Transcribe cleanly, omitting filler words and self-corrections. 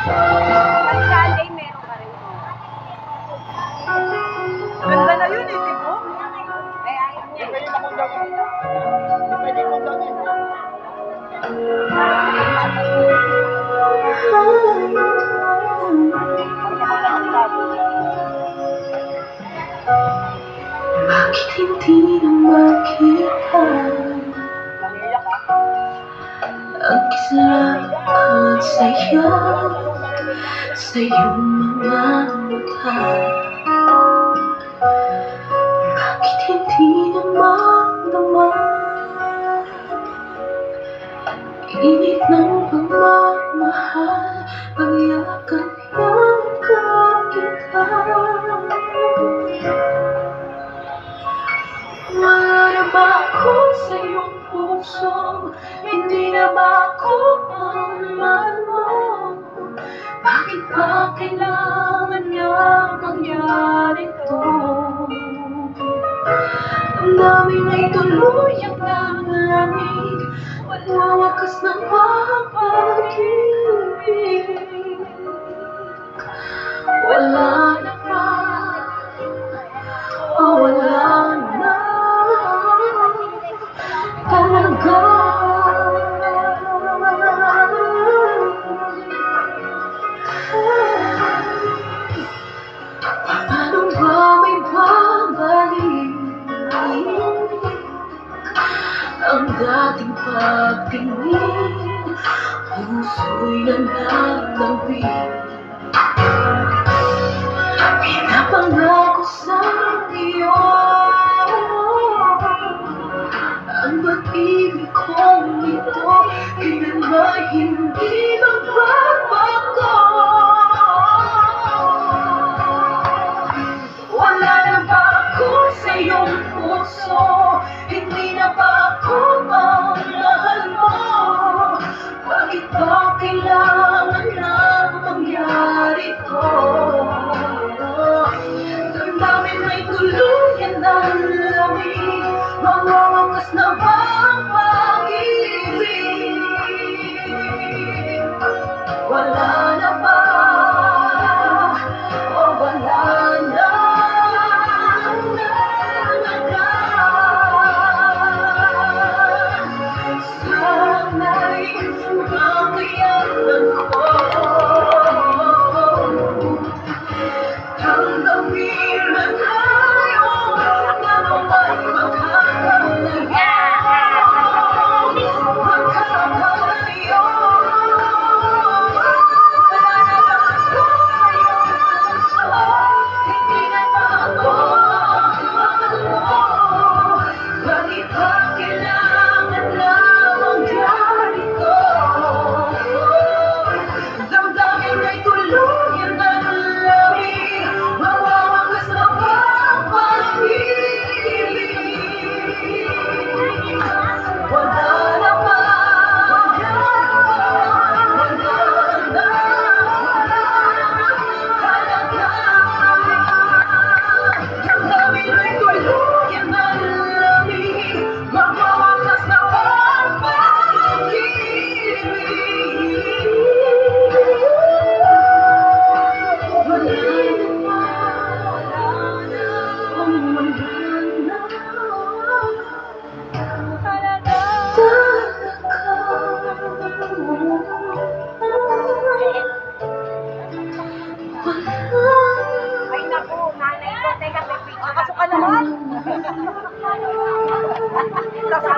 Pag Sunday, meron ka rin. Ganda na yun eh, di ba? Ay, ayaw niya. Pwede na kung gawin. Pwede kung gawin. Bakit hindi na makita Naniyak ha? ang kislapan sa'yo, sa iyong mga mata? Bakit hindi na magdama init ng pagmamahal, pagyakap-yakap kita? Wala na ba ako sa iyong puso? Hindi na ba ako ang mahal mo? Bakit ba kailangan niya mangyari to? Ang daming ay tuluyang nalamig, walang wakas na pag-ibig. Wala na ba? Oh, wala na talaga. Paano ba may babalik ang dating pagtingin? Puso'y nananawin, pinapangako sa iyo ang pag-ibig kong ito, kailan ba hindi magbabago? Wala na ba ako sa iyong puso? Hindi na ba ako ang mahal mo? Bakit ba kailangan na mangyari to? Damdamin ay tuluyan ng lamig, mawawakas na ba ang pag-ibig? Wala na ba? O wala na talaga? Sana'y makayanan ko damdamin na tayo na nawa'y magkakalayo. Magkakalayo. Wala na ba ako sa iyong puso? Hindi na ba ako ang mahal mo? Bakit ba kailangan na mangyari to? Damdamin ay tuluyan ng lamig, mawawakas na ba ang pag-ibig? Wala na ba? Wala na talaga. Damdamin ay tuluyan ng lamig, mawawakas na ba ang pag-ibig? Wala na Talaga. Ay, naku, nanay ko. Teka, may picture. Pasok ka naman. Pasok